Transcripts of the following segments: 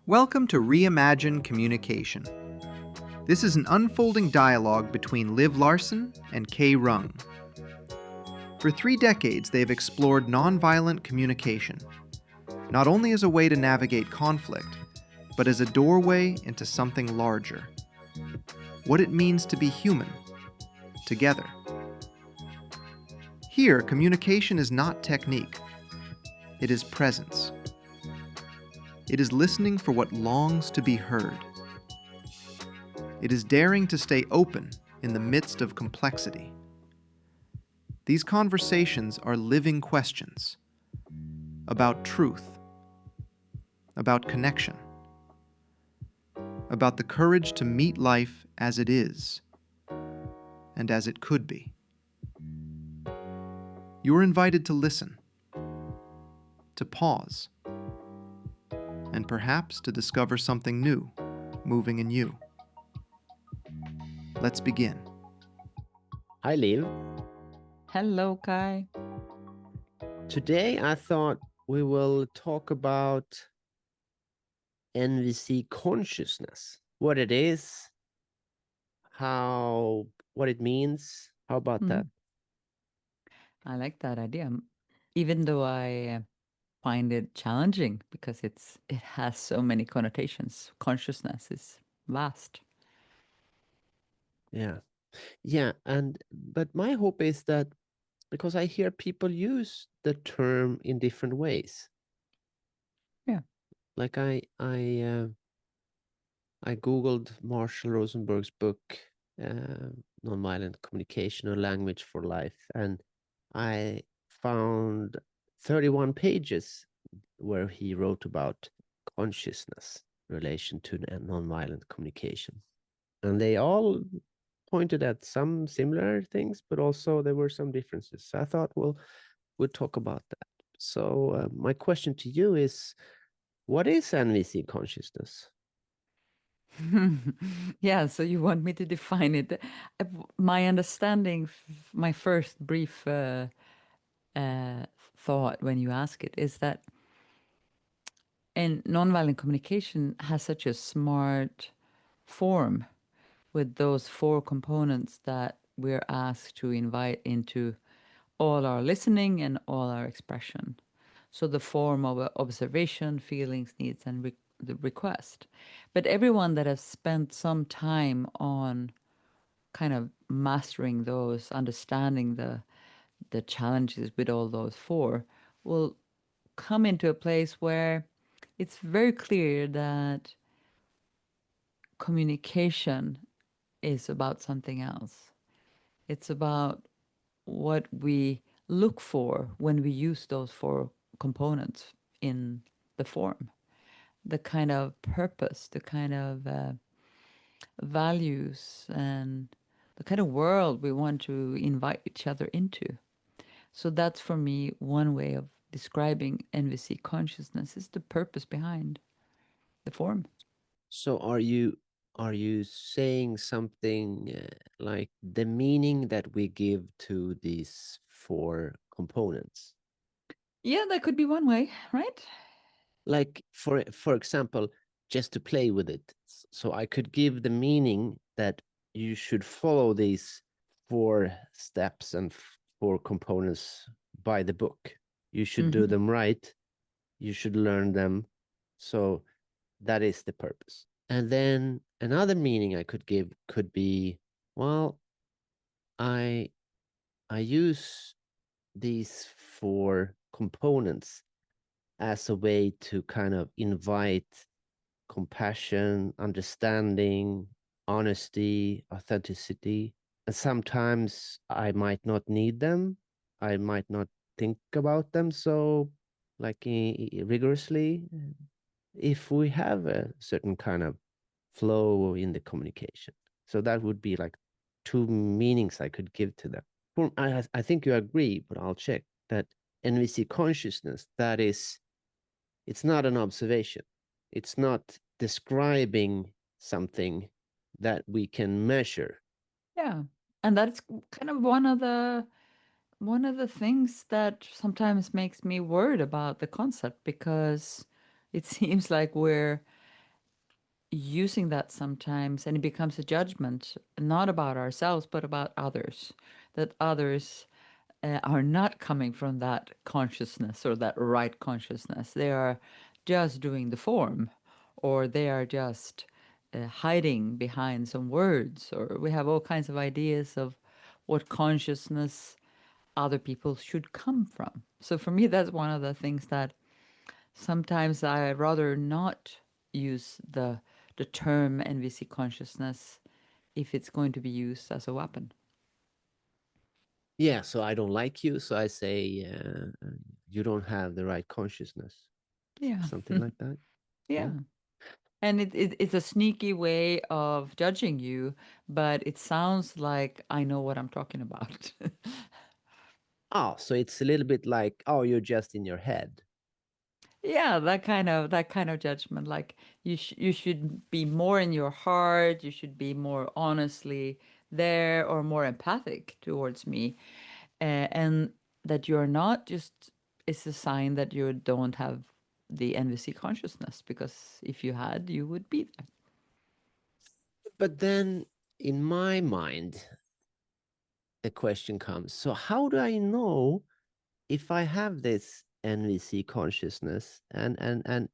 Welcome to Reimagine Communication. This is an unfolding dialogue between Liv Larson and Kay Rung. For 3 decades, they have explored nonviolent communication, not only as a way to navigate conflict, but as a doorway into something larger. What it means to be human, together. Here, communication is not technique. It is presence. It is listening for what longs to be heard. It is daring to stay open in the midst of complexity. These conversations are living questions about truth, about connection, about the courage to meet life as it is and as it could be. You are invited to listen, to pause, and perhaps to discover something new moving in you. Let's begin. Hi, Liv. Hello, Kai. Today I thought we will talk about NVC consciousness, what it is, what it means. How about that? I like that idea, even though I find it challenging because it has so many connotations. Consciousness is vast. Yeah. But my hope is that because I hear people use the term in different ways. Yeah. Like I Googled Marshall Rosenberg's book, Nonviolent Communication or Language for Life, and I found 31 pages where he wrote about consciousness relation to nonviolent communication. And they all pointed at some similar things, but also there were some differences. So I thought, well, we'll talk about that. So my question to you is, what is NVC consciousness? Yeah, so you want me to define it. My understanding, my first brief thought when you ask it is that nonviolent communication has such a smart form with those 4 components that we're asked to invite into all our listening and all our expression. So the form of observation, feelings, needs, and the request. But everyone that has spent some time on kind of mastering those, understanding the challenges with all those 4, will come into a place where it's very clear that communication is about something else. It's about what we look for when we use those 4 components in the form. The kind of purpose, the kind of values, and the kind of world we want to invite each other into. So that's for me one way of describing NVC consciousness is the purpose behind the form. So are you saying something like the meaning that we give to these 4 components? Yeah, that could be one way, right? Like for example, just to play with it. So I could give the meaning that you should follow these 4 steps and 4 components by the book. You should do them right. You should learn them. So that is the purpose. And then another meaning I could give could be, well, I I use these 4 components as a way to kind of invite compassion, understanding, honesty, authenticity. And sometimes I might not need them. I might not think about them so like rigorously if we have a certain kind of flow in the communication. So that would be like 2 meanings I could give to them. I think you agree, but I'll check that NVC consciousness, that is, it's not an observation. It's not describing something that we can measure. Yeah. And that's kind of one of the things that sometimes makes me worried about the concept because it seems like we're using that sometimes, and it becomes a judgment, not about ourselves, but about others, that others are not coming from that consciousness or that right consciousness. They are just doing the form, or they are just hiding behind some words, or we have all kinds of ideas of what consciousness other people should come from. So for me, that's one of the things that sometimes I rather not use the term NVC consciousness if it's going to be used as a weapon. Yeah, so I don't like you, so I say you don't have the right consciousness, Yeah. something like that. Yeah. Yeah. And it's a sneaky way of judging you, but it sounds like I know what I'm talking about. Oh, so it's a little bit like, oh, you're just in your head. Yeah, that kind of judgment. Like you should be more in your heart. You should be more honestly there or more empathic towards me, and that you're not just is a sign that you don't have the NVC consciousness. Because if you had, you would be there. But then in my mind, the question comes, so how do I know if I have this NVC consciousness? And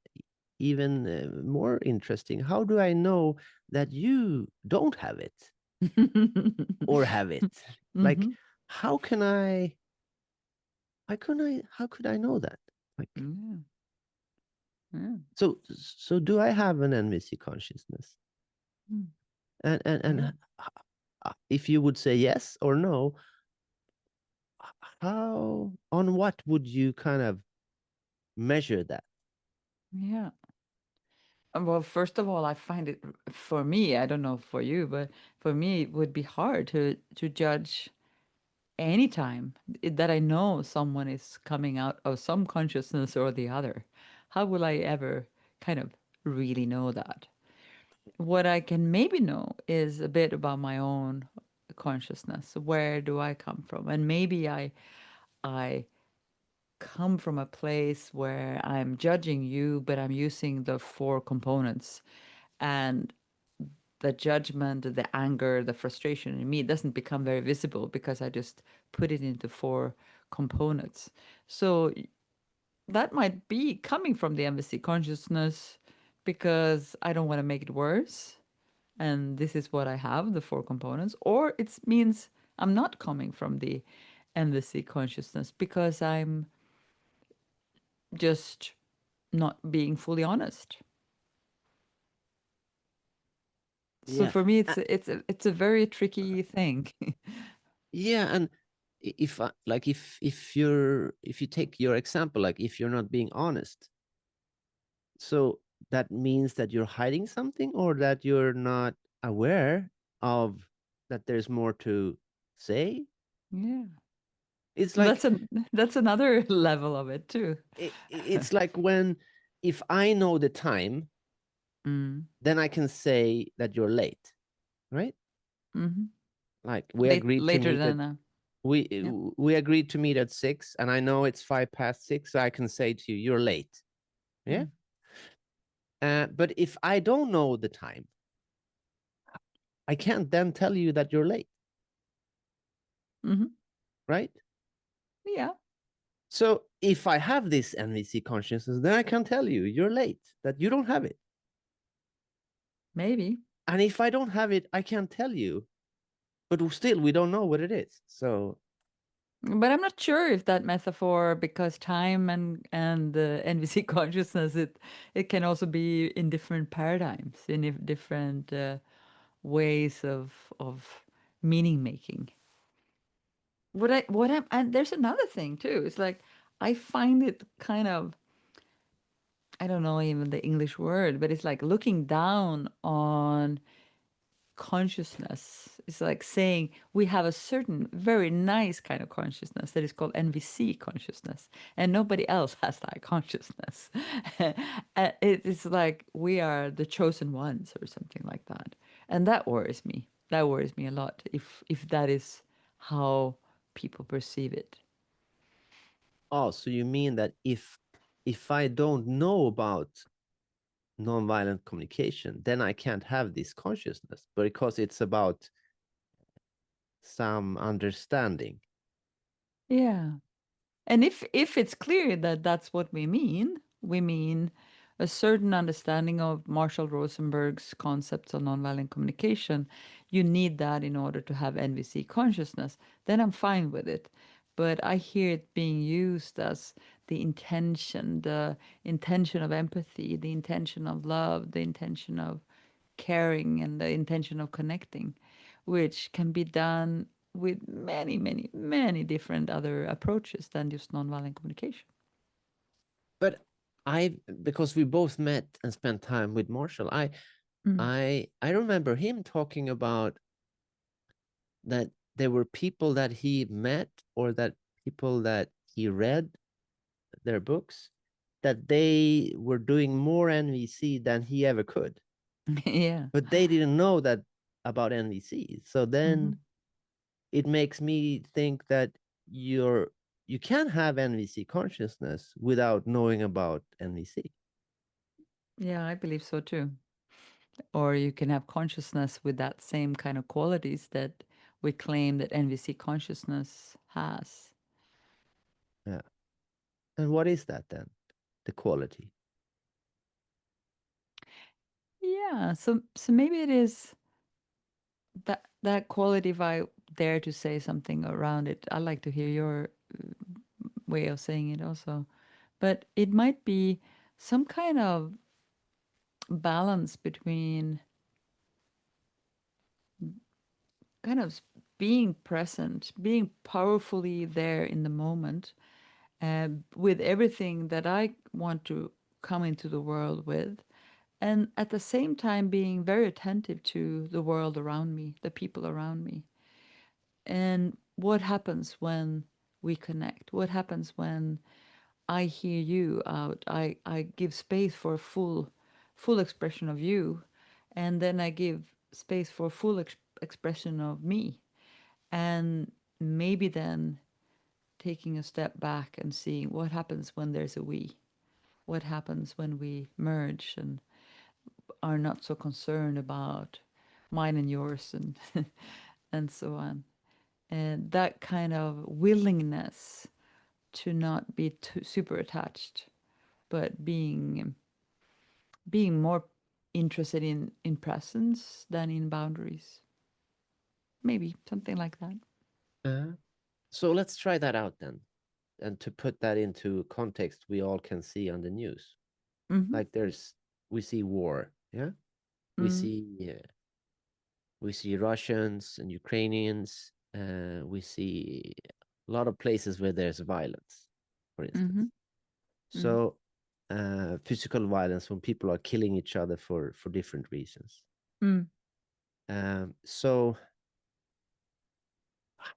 even more interesting, how do I know that you don't have it or have it? Like, Hmm. how can I? How could I know that? Like, Yeah. Yeah. so do I have an NVC consciousness? Mm. Yeah. And if you would say yes or no, how on what would you kind of measure that? Yeah. Well, first of all, I find it for me, I don't know for you, but for me, it would be hard to judge anytime that I know someone is coming out of some consciousness or the other. How will I ever kind of really know that? What I can maybe know is a bit about my own consciousness. Where do I come from? And maybe I come from a place where I'm judging you, but I'm using the four components. And the judgment, the anger, the frustration in me doesn't become very visible because I just put it into four components. So that might be coming from the embassy consciousness because I don't want to make it worse. And this is what I have, the four components. Or it means I'm not coming from the embassy consciousness because I'm just not being fully honest. So Yeah. for me, it's a very tricky thing. Yeah, and if like if you take your example, like if you're not being honest, so that means that you're hiding something or that you're not aware of that there's more to say. Yeah. It's like That's an that's another level of it too. it's like when if I know the time, Mm. then I can say that you're late, right? Hmm. Like we agreed to Later meet at than we yeah. we agreed to meet at 6, and I know it's 6:05, so I can say to you, you're late. Yeah. Mm. But if I don't know the time, I can't then tell you that you're late, Hmm. right? Yeah, So if I have this NVC consciousness, then I can tell you you're late, that you don't have it. maybe. And if I don't have it, I can't tell you. But still, we don't know what it is. So But I'm not sure if that metaphor, because time and the NVC consciousness, it can also be in different paradigms, in different ways of meaning making. What I'm and there's another thing too. It's like I find it kind of, I don't know even the English word, but it's like looking down on consciousness. It's like saying we have a certain very nice kind of consciousness that is called NVC consciousness, and nobody else has that consciousness. It's like we are the chosen ones or something like that, and that worries me. That worries me a lot if that is how people perceive it. oh, so you mean that if I don't know about nonviolent communication, then I can't have this consciousness, but because it's about some understanding. Yeah. And if it's clear that that's what we mean a certain understanding of Marshall Rosenberg's concepts of nonviolent communication, you need that in order to have NVC consciousness, then I'm fine with it. But I hear it being used as the intention of empathy, the intention of love, the intention of caring, and the intention of connecting, which can be done with many, many, many different other approaches than just nonviolent communication. But because we both met and spent time with Marshall, I remember him talking about that there were people that he met or that people that he read their books that they were doing more NVC than he ever could. Yeah. But they didn't know that about NVC. So then it makes me think that you can have NVC consciousness without knowing about NVC. Yeah, I believe so too. Or you can have consciousness with that same kind of qualities that we claim that NVC consciousness has. Yeah. And what is that then? The quality. Yeah, so maybe it is that quality. If I dare to say something around it, I'd like to hear your way of saying it also. But it might be some kind of balance between kind of being present, being powerfully there in the moment, with everything that I want to come into the world with, and at the same time being very attentive to the world around me, the people around me. And what happens when we connect? What happens when I hear you out? I give space for full expression of you, and then I give space for full expression of me. And maybe then taking a step back and seeing what happens when there's a we. What happens when we merge and are not so concerned about mine and yours and and so on. And that kind of willingness to not be too super attached, but being more interested in presence than in boundaries. Maybe something like that. So let's try that out then. And to put that into context, we all can see on the news. Mm-hmm. Like we see war, yeah? We see we see Russians and Ukrainians. We see a lot of places where there's violence, for instance. Mm-hmm. So physical violence when people are killing each other for different reasons. Mm-hmm. So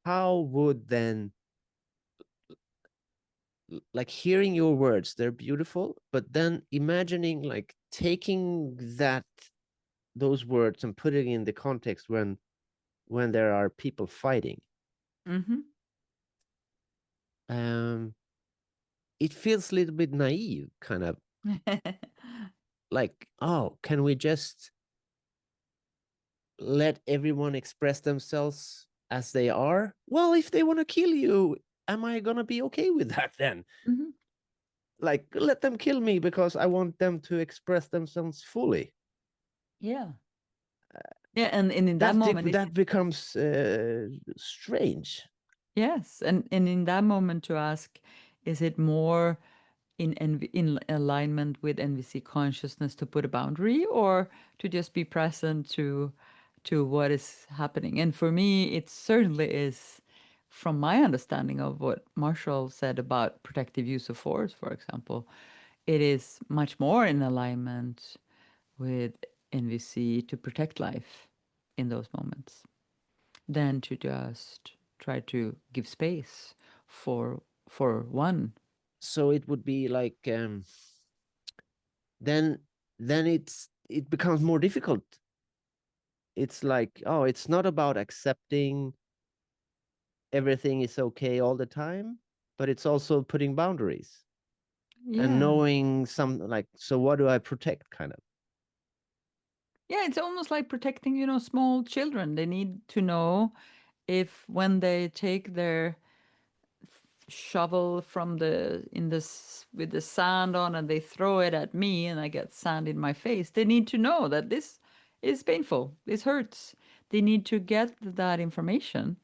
how would then, like, hearing your words, they're beautiful, but then imagining like taking those words and putting in the context when there are people fighting, Mm-hmm. it feels a little bit naive, kind of like, oh, can we just let everyone express themselves as they are? Well, if they want to kill you, am I gonna be okay with that then? Mm-hmm. Like, let them kill me because I want them to express themselves fully. Yeah. Yeah, and in that moment, That becomes strange. yes, and in that moment to ask, is it more in alignment with NVC consciousness to put a boundary, or to just be present to what is happening? And for me, it certainly is, from my understanding of what Marshall said about protective use of force, for example, it is much more in alignment with NVC to protect life in those moments than to just try to give space for one. So it would be like then it becomes more difficult. It's like, oh, it's not about accepting everything is okay all the time, but it's also putting boundaries and Yeah. knowing some, like, so what do I protect, kind of. Yeah, it's almost like protecting, small children. They need to know if when they take their shovel from with the sand on and they throw it at me and I get sand in my face, they need to know that this is painful. This hurts. They need to get that information.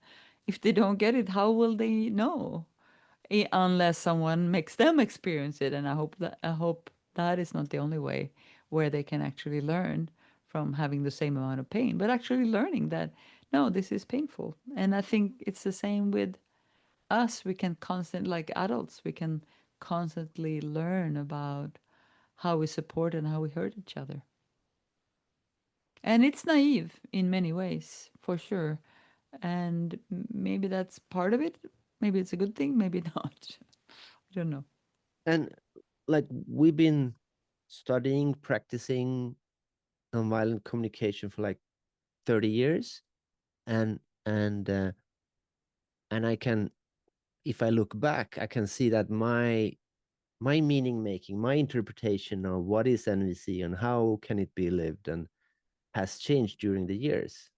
If they don't get it, how will they know? Unless someone makes them experience it. And I hope that is not the only way where they can actually learn from having the same amount of pain, but actually learning that no, this is painful. And I think it's the same with us. We can like adults, we can constantly learn about how we support and how we hurt each other. And it's naive in many ways, for sure. And maybe that's part of it. Maybe it's a good thing, maybe not. I don't know. And like we've been studying, practicing nonviolent communication for like 30 years, and and uh, and I can, if I look back, I can see that my meaning making, my interpretation of what is NVC and how can it be lived, and has changed during the years.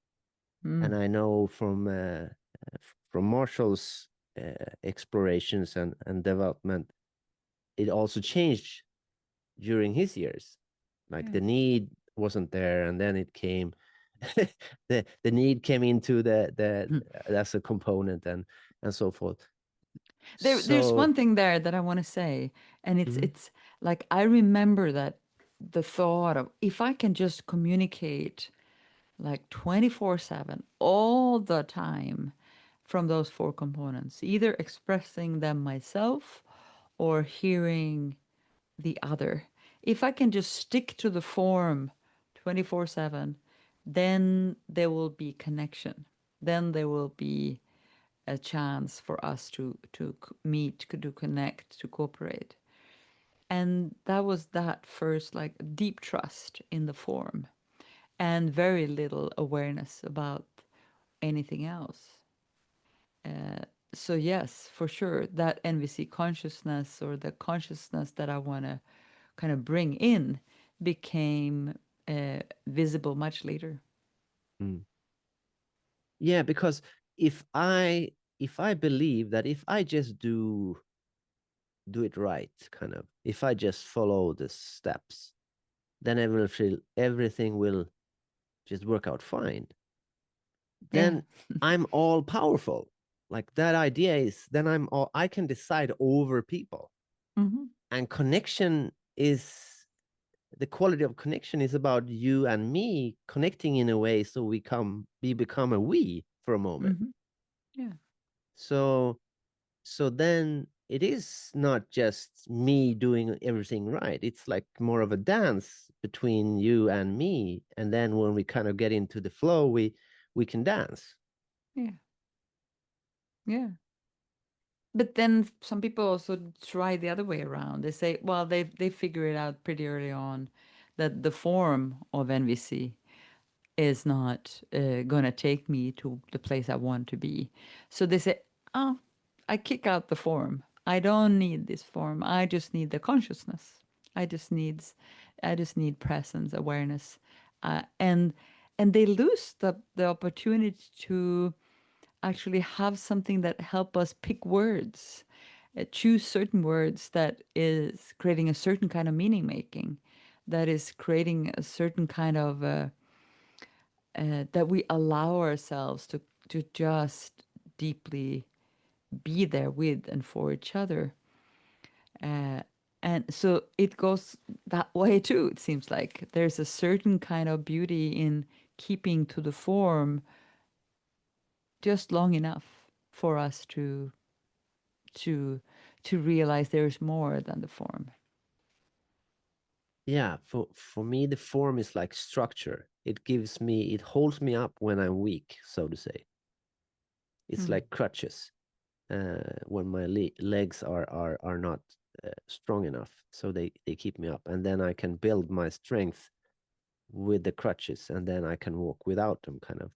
And Mm. I know from Marshall's explorations and development, it also changed during his years. Like Yeah. the need wasn't there, and then it came. The need came into the Hmm. as a component, and so forth. There's So one thing there that I want to say, and it's mhm, it's like I remember that the thought of if I can just communicate like 24/7 all the time from those four components, either expressing them myself or hearing the other. If I can just stick to the form 24/7, then there will be connection. Then there will be a chance for us to meet, to connect, to cooperate. And that was that first like deep trust in the form and very little awareness about anything else. Uh, so yes, for sure, that NVC consciousness or the consciousness that I want to kind of bring in became visible much later. mm. Yeah, because if I if I believe that if I just do it right, kind of, if I just follow the steps, then everything will just work out fine. Yeah. Then I'm all powerful. Like that idea is then I can decide over people. Hmm. And connection is the quality of connection is about you and me connecting in a way so we become a we for a moment. Hmm. Yeah. So then it is not just me doing everything right. It's like more of a dance between you and me. And then when we kind of get into the flow, we can dance. Yeah. Yeah. But then some people also try the other way around. They say, well, they figure it out pretty early on that the form of NVC is not going to take me to the place I want to be. So they say, oh, I kick out the form. I don't need this form. I just need the consciousness. I just needs, I just need presence, awareness, and they lose the opportunity to actually have something that help us pick words, choose certain words that is creating a certain kind of meaning making, that is creating a certain kind of that we allow ourselves to just deeply be there with and for each other. Uh, and so it goes that way too, it seems like. There's a certain kind of beauty in keeping to the form just long enough for us to to realize there's more than the form. Yeah, for me the form is like structure. It holds me up when I'm weak, so to say. It's Mm. like crutches when my legs are not strong enough, so they keep me up, and then I can build my strength with the crutches, and then I can walk without them, kind of.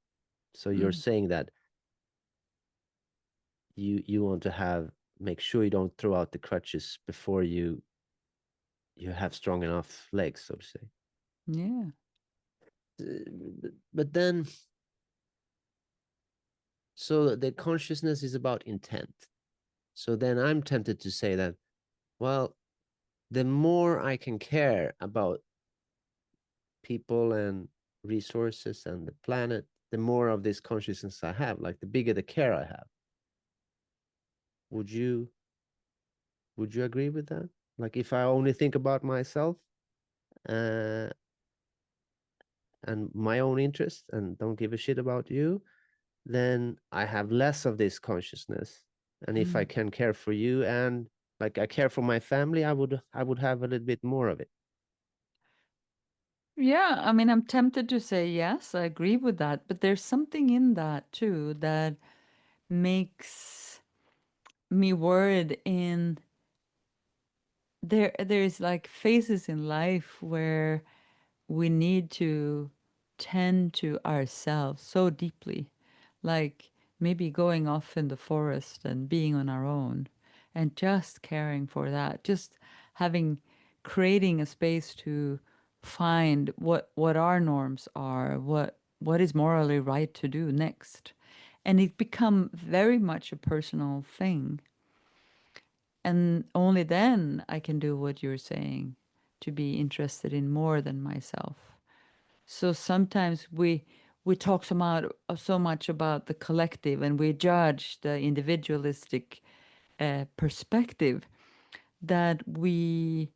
So you're Mm. saying that you want to make sure you don't throw out the crutches before you have strong enough legs, so to say. Yeah. But then, so the consciousness is about intent. So then I'm tempted to say that, well, the more I can care about people and resources and the planet, the more of this consciousness I have, like the bigger the care I have. Would you agree with that? Like if I only think about myself uh, and my own interests and don't give a shit about you, then I have less of this consciousness. And if I Mm. can care for you and like I care for my family, I would have a little bit more of it. Yeah, I mean, I'm tempted to say yes, I agree with that, but there's something in that too that makes me worried in there's like phases in life where we need to tend to ourselves so deeply, like maybe going off in the forest and being on our own and just caring for that, just having creating a space to find what our norms are, what is morally right to do next. And it become very much a personal thing. And only then I can do what you're saying, to be interested in more than myself. So sometimes we talk so much about the collective, and we judge the individualistic perspective, that we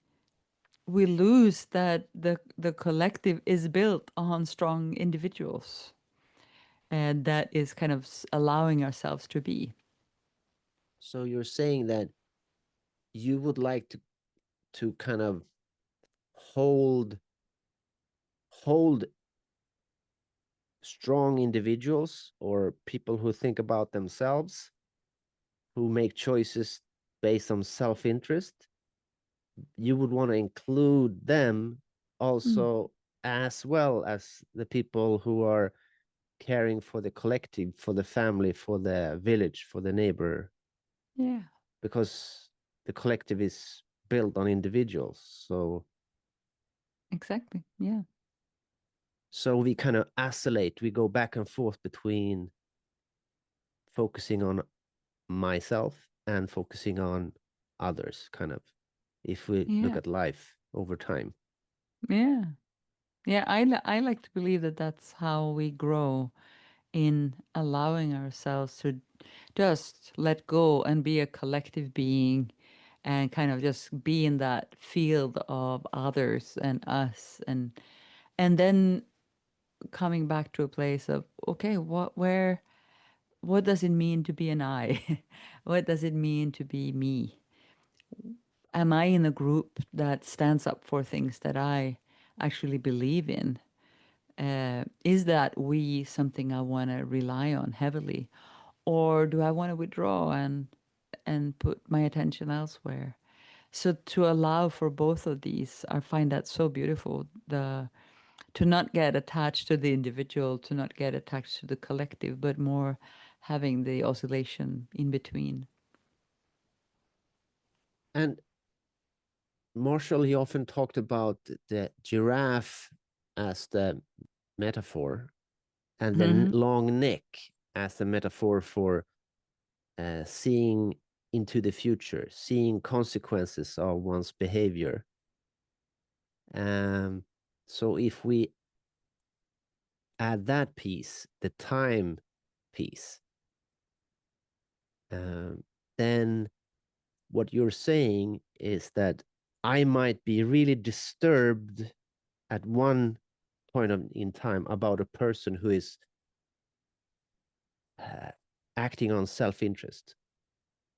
lose that the collective is built on strong individuals, and that is kind of allowing ourselves to be. So you're saying that you would like to kind of hold strong individuals or people who think about themselves, who make choices based on self-interest. You would want to include them Mm. also, as well as the people who are caring for the collective, for the family, for the village, for the neighbor, Yeah, because the collective is built on individuals. exactly. Yeah. So we kind of oscillate, we go back and forth between focusing on myself and focusing on others, kind of, if we look Yeah. at life over time. Yeah. Yeah, I like to believe that that's how we grow, in allowing ourselves to just let go and be a collective being, and kind of just be in that field of others and us, and then coming back to a place of, okay, what does it mean to be an I? What does it mean to be me? Am I in a group that stands up for things that I actually believe in? Is that we something I want to rely on heavily, or do I want to withdraw and put my attention elsewhere? So to allow for both of these, I find that so beautiful. The To not get attached to the individual, to not get attached to the collective, but more having the oscillation in between. And Marshall, he often talked about the giraffe as the metaphor, and the Hmm. long neck as the metaphor for seeing into the future, seeing consequences of one's behavior. So if we add that piece, the time piece, then what you're saying is that I might be really disturbed at one point in time about a person who is uh, acting on self-interest,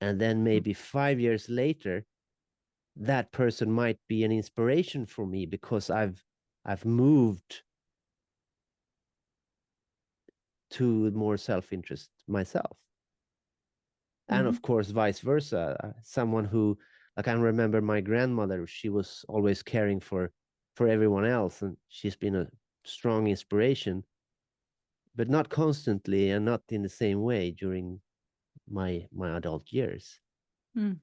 and then maybe 5 years later that person might be an inspiration for me because I've moved to more self-interest myself. And Hmm. of course vice versa, someone who, like, I remember my grandmother, she was always caring for everyone else, and she's been a strong inspiration, but not constantly and not in the same way during my adult years. Mm.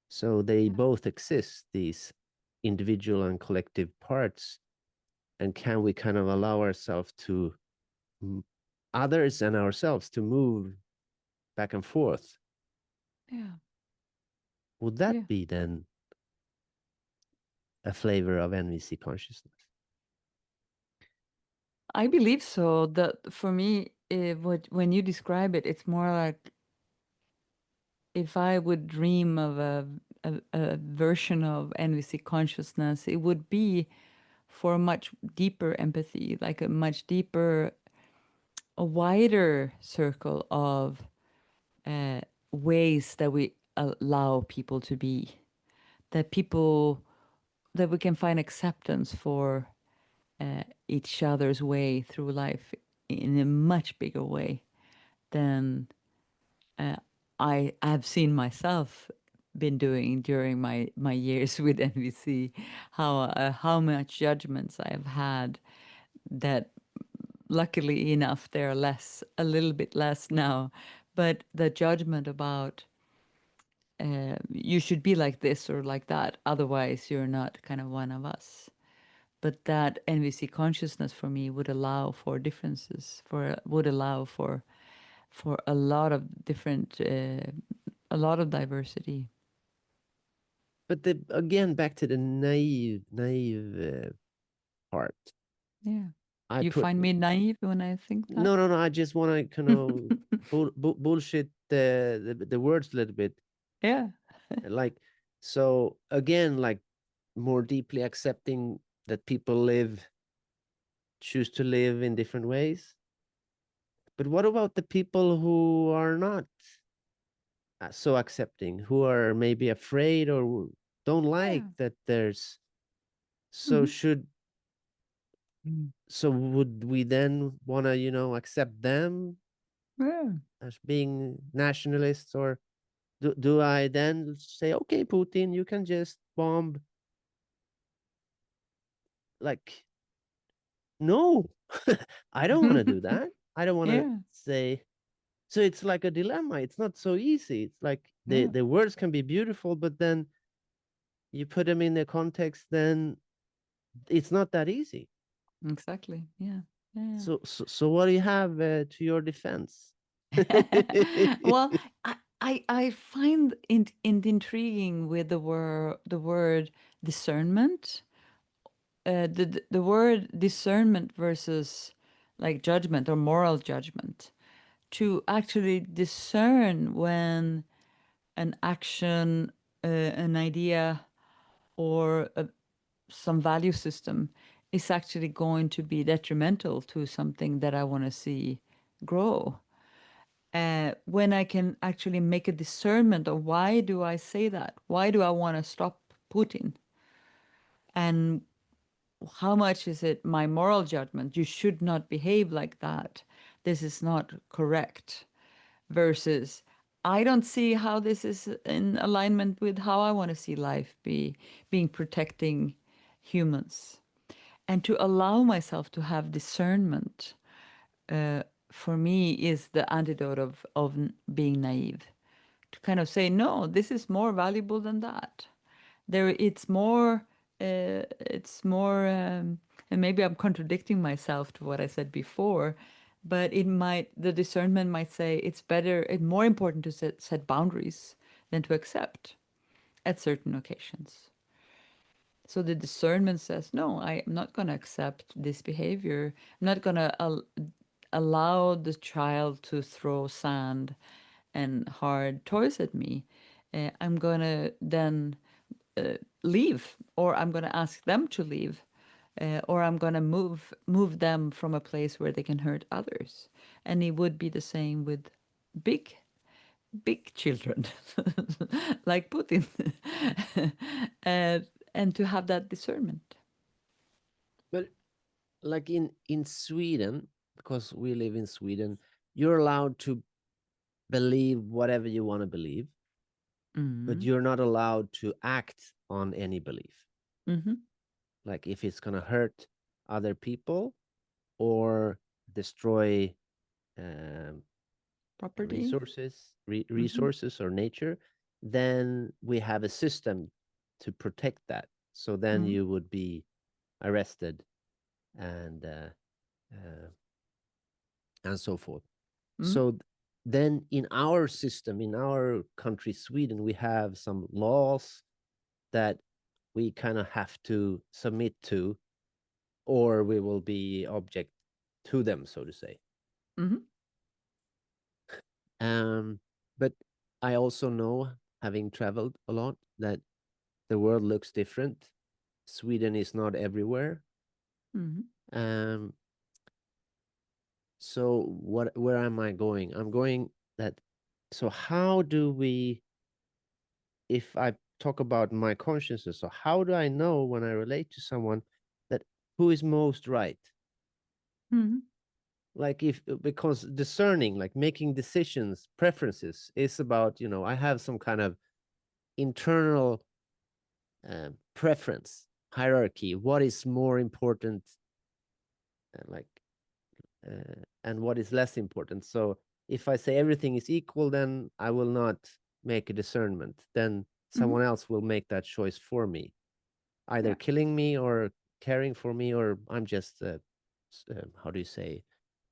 So they both exist, these individual and collective parts, and can we kind of allow ourselves to others and ourselves to move back and forth? Yeah. Would that Yeah. be then a flavor of NVC consciousness? I believe so. That for me, when you describe it, it's more like if I would dream of a version of NVC consciousness, it would be for a much deeper empathy, like a much deeper, a wider circle of uh, ways that we allow people to be, that people, that we can find acceptance for each other's way through life in a much bigger way than I have seen myself been doing during my years with NVC. How much judgments I have had that luckily enough they're less, a little bit less now, but the judgment about you should be like this or like that, otherwise you're not kind of one of us. But that NVC consciousness for me would allow for differences, for would allow for a lot of different, a lot of diversity. But again, back to the naive part. Yeah. I You put find me naive when I think that? no. I just want to kind of bullshit the words a little bit. Yeah. Like, so again, like more deeply accepting that people choose to live in different ways. But what about the people who are not so accepting, who are maybe afraid or don't like Yeah. that there's so Hmm. should so would we then want to accept them Yeah. as being nationalists, or do I then say, okay, Putin, you can just bomb? Like, no, I don't want to do that. I don't want to Yeah. say. So it's like a dilemma. It's not so easy. It's like Yeah. the words can be beautiful, but then you put them in the context, then it's not that easy. Exactly. Yeah. Yeah. So what do you have to your defense? Well, I find it intriguing with the word discernment. The word discernment versus like judgment or moral judgment. To actually discern when an action, an idea, or some value system is actually going to be detrimental to something that I want to see grow. When I can actually make a discernment of why do I say that? Why do I want to stop Putin? And how much is it my moral judgment? You should not behave like that. This is not correct. Versus, I don't see how this is in alignment with how I want to see life be, being protecting humans. And to allow myself to have discernment, for me, is the antidote of being naive. To kind of say, no, this is more valuable than that. It's more, and maybe I'm contradicting myself to what I said before, but the discernment might say it's better, it's more important to set boundaries than to accept at certain occasions. So the discernment says, no, I'm not going to accept this behavior. I'm not going to allow the child to throw sand and hard toys at me. I'm going to then leave, or I'm going to ask them to leave, or I'm going to move them from a place where they can hurt others. And it would be the same with big big children like Putin. And to have that discernment. But like in Sweden, because we live in Sweden, you're allowed to believe whatever you want to believe, but Mm-hmm. you're not allowed to act on any belief. Mm-hmm. Like if it's going to hurt other people or destroy um, Property. resources, Mm-hmm. resources or nature, then we have a system to protect that. So then Mm-hmm. you would be arrested and uh, uh, and so forth. Mm-hmm. So then in our system, in our country, Sweden, we have some laws that we kind of have to submit to, or we will be object to them, so to say. Mm-hmm. But I also know, having traveled a lot, that the world looks different. Sweden is not everywhere. Mm-hmm. Um, so where am I going? I'm going that. So how do we, if I talk about my consciousness, so how do I know when I relate to someone that who is most right? Mm-hmm. Like if because discerning, like making decisions, preferences is about, I have some kind of internal preference hierarchy. What is more important, like, and what is less important? So if I say everything is equal, then I will not make a discernment. Then Mm-hmm. someone else will make that choice for me, either Yeah. killing me or caring for me, or I'm just how do you say,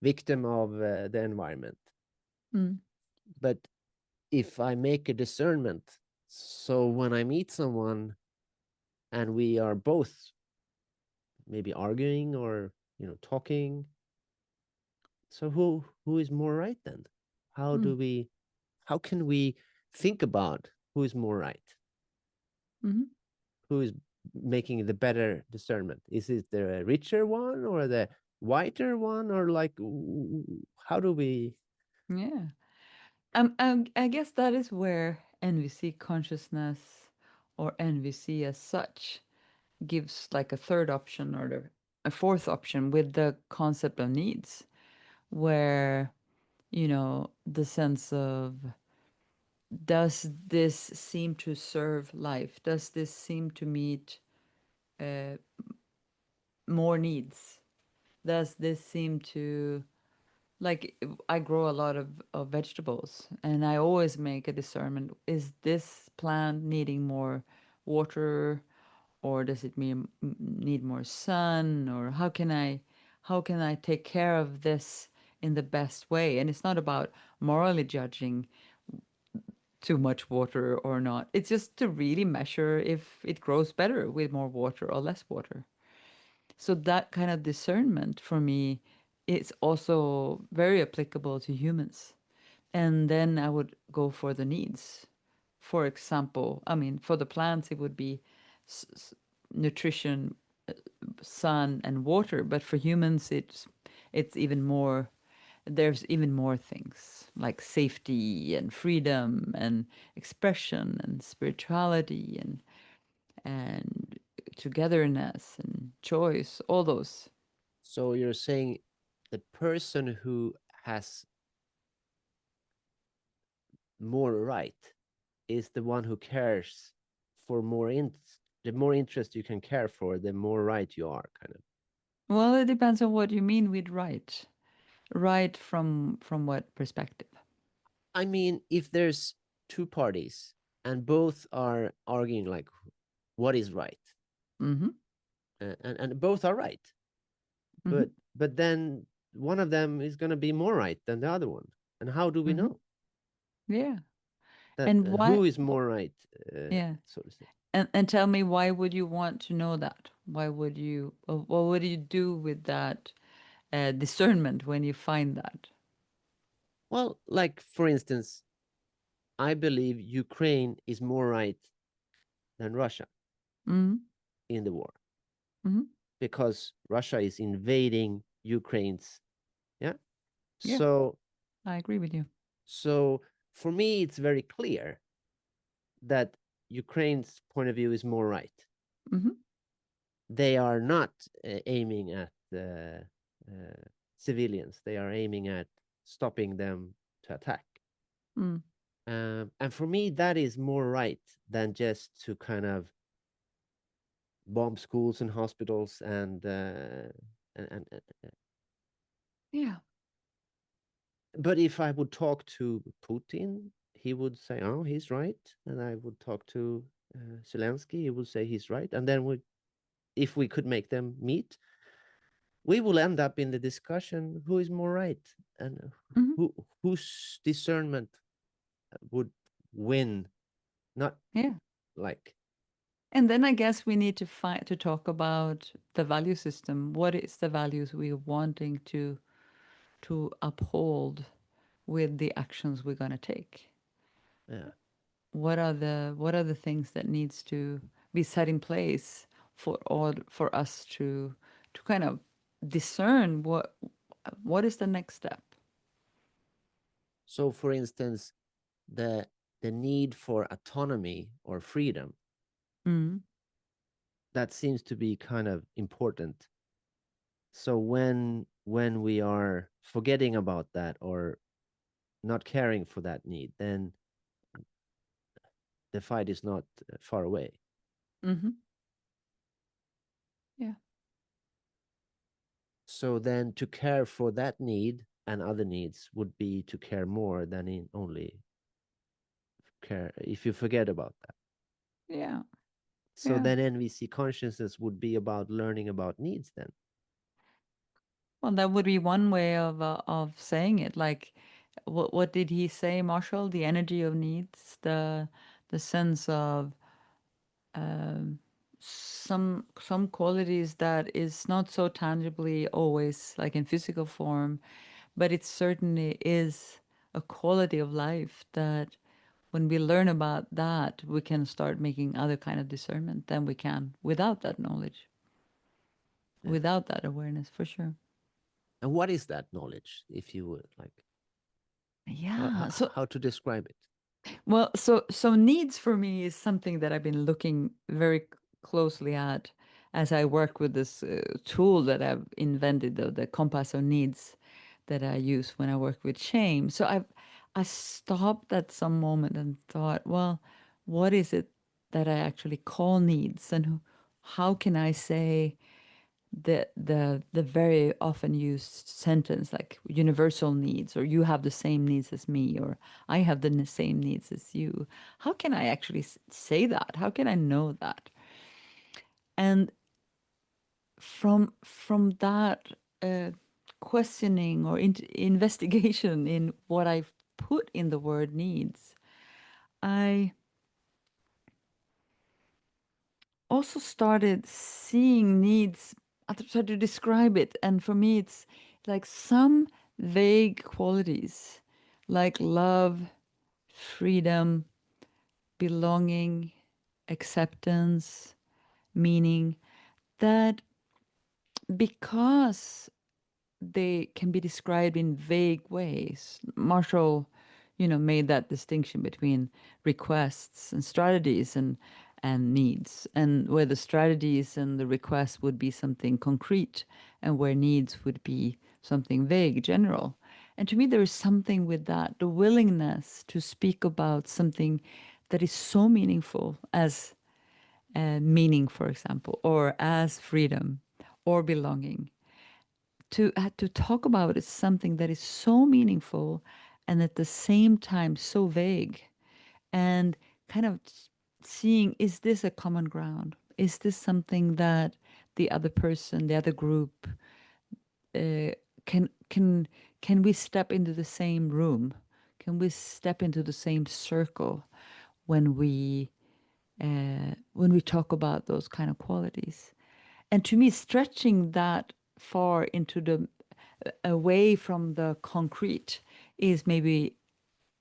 victim of the environment. Mm. But if I make a discernment, so when I meet someone and we are both maybe arguing or talking, so who is more right then? How Mm. do we how can we think about who is more right? Mm-hmm. Who is making the better discernment? Is it the richer one or the whiter one, or like how do we? Yeah. I guess that is where NVC consciousness or NVC as such gives like a third option or a fourth option with the concept of needs, where, the sense of, does this seem to serve life? Does this seem to meet uh, more needs? Does this seem to, like, I grow a lot of vegetables and I always make a discernment. Is this plant needing more water, or does it need more sun, or how can I take care of this in the best way? And it's not about morally judging too much water or not. It's just to really measure if it grows better with more water or less water. So that kind of discernment for me is also very applicable to humans. And then I would go for the needs. For example, I mean, for the plants, it would be nutrition, sun, and water. But for humans, it's even more. There's even more things like safety and freedom and expression and spirituality and togetherness and choice. All those. So you're saying the person who has more right is the one who cares for the more interest you can care for, the more right you are, kind of. Well, it depends on what you mean with right. Right from what perspective? I mean, if there's two parties and both are arguing like what is right, Mm-hmm. and both are right, Mm-hmm. but then one of them is going to be more right than the other one, and how do we Mm-hmm. know Yeah. that And why? who is more right, Yeah. so to say? And tell me, why would you want to know that? Why would you? What would you do with that discernment when you find that? Well, like for instance, I believe Ukraine is more right than Russia Mm-hmm. in the war, Mm-hmm. because Russia is invading Ukraine's, yeah. Yeah, So I agree with you. so for me it's very clear that Ukraine's point of view is more right. Mm-hmm. They are not aiming at civilians. They are aiming at stopping them to attack. Mm. And for me, that is more right than just to kind of bomb schools and hospitals and Yeah. but if I would talk to Putin, he would say, "Oh, he's right," and I would talk to Zelensky, he would say he's right, and then if we could make them meet, we will end up in the discussion who is more right and Mhm. whose discernment would win, not Yeah. like And then I guess we need to talk about the value system. What is the values we're wanting to uphold with the actions we're going to take? yeah. What are the things that needs to be set in place for us to kind of discern what is the next step? So for instance, the need for autonomy or freedom, Mm. that seems to be kind of important. So when we are forgetting about that or not caring for that need, then the fight is not far away. Mm-hmm. Yeah. So then to care for that need and other needs would be to care more than in only care if you forget about that. Yeah. So Yeah. then NVC consciousness would be about learning about needs then. Well, that would be one way of saying it. Like, what did he say, Marshall? The energy of needs, the sense of um, some qualities that is not so tangibly always like in physical form, but it certainly is a quality of life that when we learn about that, we can start making other kind of discernment than we can without that knowledge, Yeah. without that awareness, for sure. And what is that knowledge, if you would like? Yeah. So How to describe it? well, so needs for me is something that I've been looking very closely at as I work with this tool that I've invented, the compass of needs that I use when I work with shame. So I stopped at some moment and thought, well, what is it that I actually call needs, and how can I say the very often used sentence like universal needs, or you have the same needs as me, or I have the same needs as you? How can I actually say that? How can I know that? And from that questioning or investigation in what I've put in the word needs, I also started seeing needs. I tried to describe it, and for me, it's like some vague qualities, like love, freedom, belonging, acceptance, meaning, that because they can be described in vague ways. Marshall, made that distinction between requests and strategies and needs, and where the strategies and the requests would be something concrete, and where needs would be something vague, general. And to me, there is something with that, the willingness to speak about something that is so meaningful as meaning, for example, or as freedom or belonging, to talk about is something that is so meaningful and at the same time so vague, and kind of seeing, is this a common ground? Is this something that the other person, the other group, uh, can we step into the same room? Can we step into the same circle when we talk about those kind of qualities? And to me, stretching that far into the away from the concrete is maybe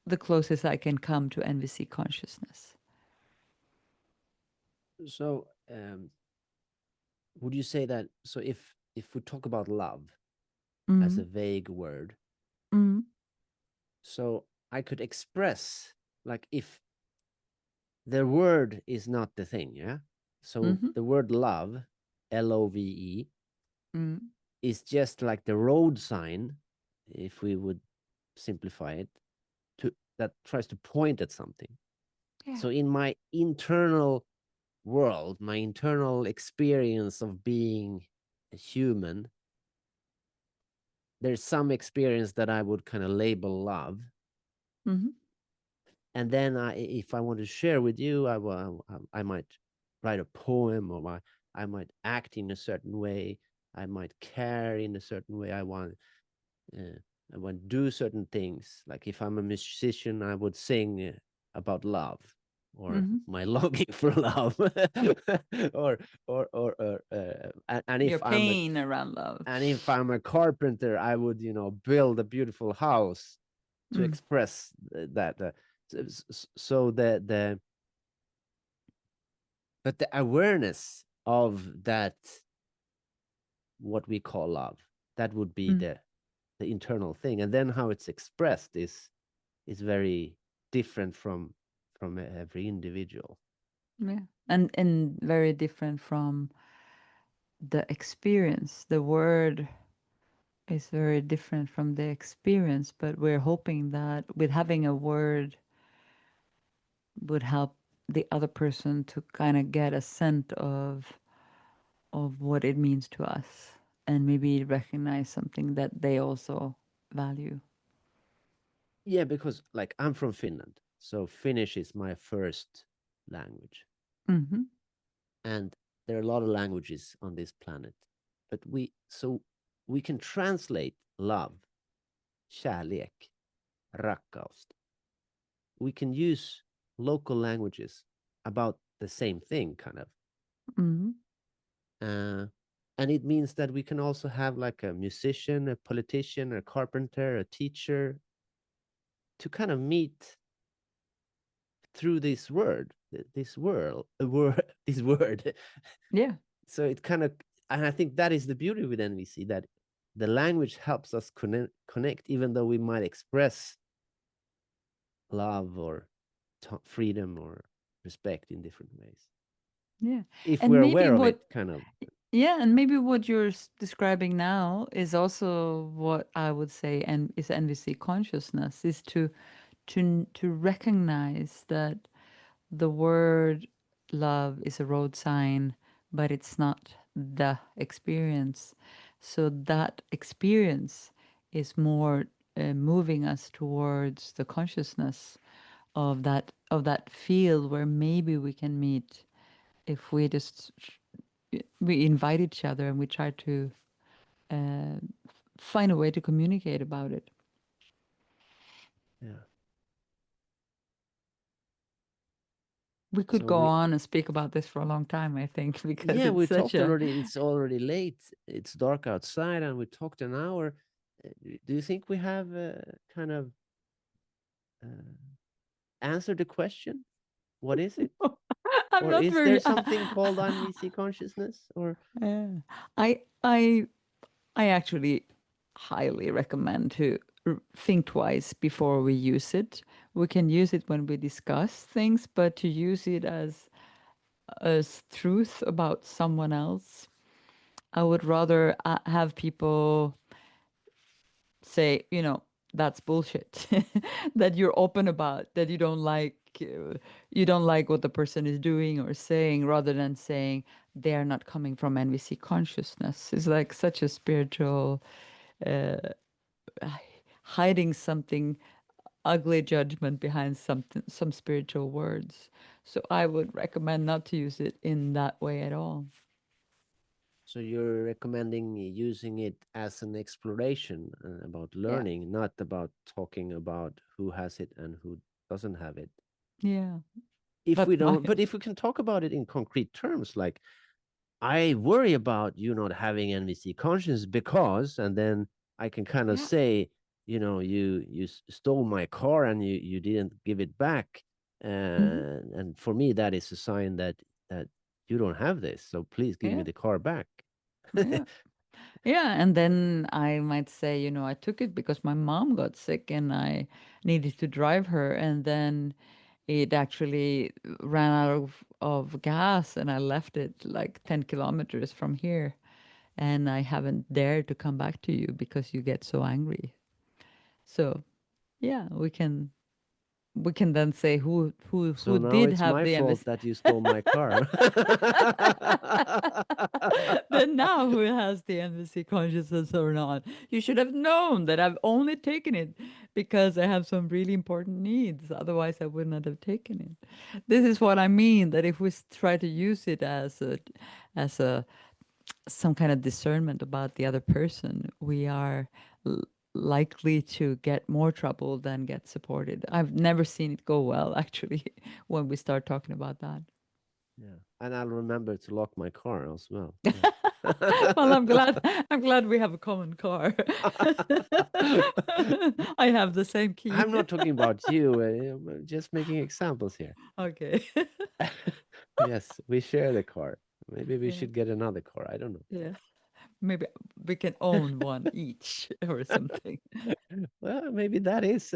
the closest I can come to NVC consciousness. So would you say that, so if we talk about love as a Mm, vague word, mm, so I could express, like, if the word is not the thing, yeah, so mm-hmm, the word love, LOVE, mm, is just like the road sign, if we would simplify it, to that tries to point at something. yeah. So in my internal world, my internal experience of being a human, there's some experience that I would kind of label love. Mm-hmm, And then if I want to share with you, I might write a poem, or I might act in a certain way I might care in a certain way. Uh, I want to do certain things. Like if I'm a musician, I would sing about love or Mm-hmm. my longing for love, or and Your if I'm a pain around love. carpenter, I would build a beautiful house to Mm. express that. So the but the awareness of that, what we call love, that would be Mm. the internal thing, and then how it's expressed is very different from every individual. Yeah. And very different from the experience. The word is very different from the experience, but we're hoping that with having a word would help the other person to kind of get a sense of what it means to us and maybe recognize something that they also value. Yeah, because like I'm from Finland, so Finnish is my first language, Mm-hmm. and there are a lot of languages on this planet, but we can translate love, kärlek, rakkaus. We can use local languages about the same thing, kind of. Mm-hmm. And it means that we can also have like a musician, a politician, a carpenter, a teacher to kind of meet through this word, this world, a word, this word. Yeah. So it kind of, and I think that is the beauty with NVC, that the language helps us connect, even though we might express love or freedom or respect in different ways. Yeah. If And we're maybe aware of it, what kind of. Yeah, and maybe what you're describing now is also what I would say and is NVC consciousness is to recognize that the word love is a road sign, but it's not the experience. So that experience is more moving us towards the consciousness of that field where maybe we can meet if we just we invite each other and we try to uh, find a way to communicate about it. Yeah. We could So go we, on and speak about this for a long time, I think, because yeah, it's we such talked a already. It's already late. It's dark outside, and we talked an hour. Do you think we have kind of uh, answered the question? What is it? I'm Or not is there very something called NVC consciousness? Or uh, I I I actually highly recommend to think twice before we use it. We can use it when we discuss things, but to use it as truth about someone else, I would rather have people say, that's bullshit. That you're open about, that you don't like what the person is doing or saying, rather than saying they're not coming from NVC consciousness. It's like such a spiritual uh, hiding something ugly judgment behind some spiritual words. So I would recommend not to use it in that way at all. so you're recommending using it as an exploration about Yeah. learning, not about talking about who has it and who doesn't have it. Yeah. If we That's my don't, but if we can talk about it in concrete terms, like I worry about you not having NVC conscience because, and then I can kind of yeah. say, you stole my car and you didn't give it back, Mhm. and for me that is a sign that you don't have this. So please give me Yeah. the car back. Yeah. Yeah, and then I might say, I took it because my mom got sick and I needed to drive her, and then it actually ran out of gas, and I left it like 10 kilometers from here, and I haven't dared to come back to you because you get so angry. So, yeah, we can then say who So now did it's have my the fault MS. that you stole my car. Then now who has the NVC consciousness or not? You should have known that I've only taken it because I have some really important needs. Otherwise, I would not have taken it. This is what I mean, that if we try to use it as a some kind of discernment about the other person, we are likely to get more trouble than get supported. I've never seen it go well, actually, when we start talking about that. Yeah. And I'll remember to lock my car as well. Well, I'm glad we have a common car. I have the same key. I'm not talking about you, I'm just making examples here. Okay. Yes, we share the car. Maybe we Yeah. should get another car. I don't know. Yeah. Maybe we can own one each or something. Well, maybe that is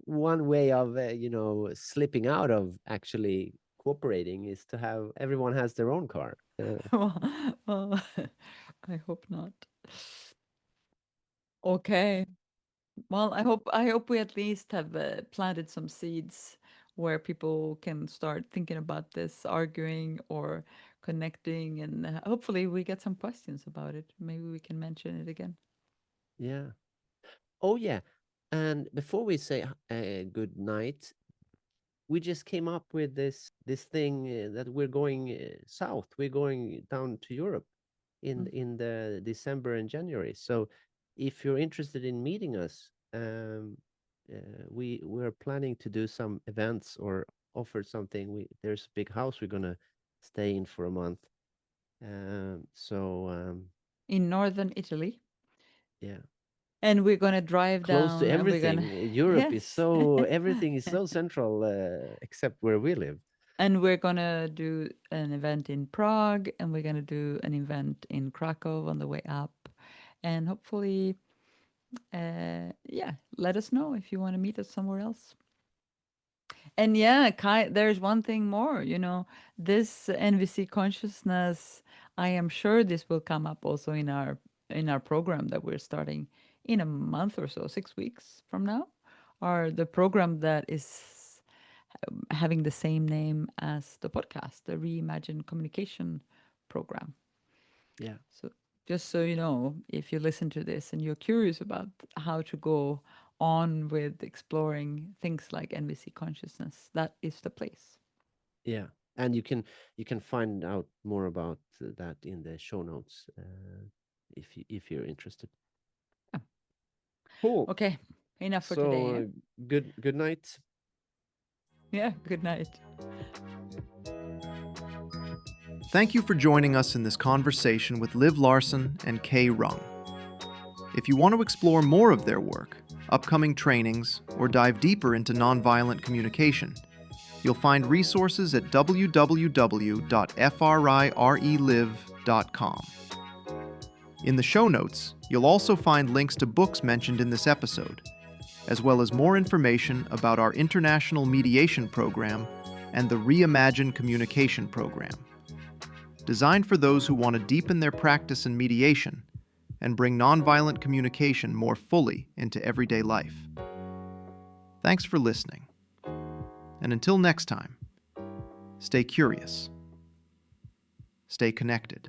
one way of, slipping out of actually cooperating is to have everyone has their own car. Well, I hope not. Okay. Well, I hope we at least have planted some seeds where people can start thinking about this, arguing or connecting, and hopefully we get some questions about it. Maybe we can mention it again. Yeah. Oh, yeah. And before we say good night, we just came up with this thing that we're going south. We're going down to Europe Mm. in the December and January. So if you're interested in meeting us, we're planning to do some events or offer something. There's a big house we're gonna stay in for a month. In northern Italy, Yeah, and we're gonna drive close to down, and we're gonna everything. Europe is yes, so everything is so central, except where we live. and we're gonna do an event in Prague, and we're gonna do an event in Krakow on the way up, and hopefully, yeah, let us know if you want to meet us somewhere else. And yeah, Kai, there's one thing more, this NVC consciousness, I am sure this will come up also in our program that we're starting in a month or so, 6 weeks from now, or the program that is having the same name as the podcast, the Reimagine Communication program. Yeah, So just so you know, if you listen to this and you're curious about how to go on with exploring things like NVC consciousness, that is the place. yeah. And you can find out more about that in the show notes if you're interested. Yeah. Cool. Okay, enough for So today. good night. Yeah, good night. Thank you for joining us in this conversation with Liv Larson and Kay Rung. If you want to explore more of their work, upcoming trainings, or dive deeper into nonviolent communication, you'll find resources at www.frirelive.com. In the show notes, you'll also find links to books mentioned in this episode, as well as more information about our international mediation program and the Reimagine Communication program, designed for those who want to deepen their practice in mediation and bring nonviolent communication more fully into everyday life. Thanks for listening. And until next time, stay curious, stay connected.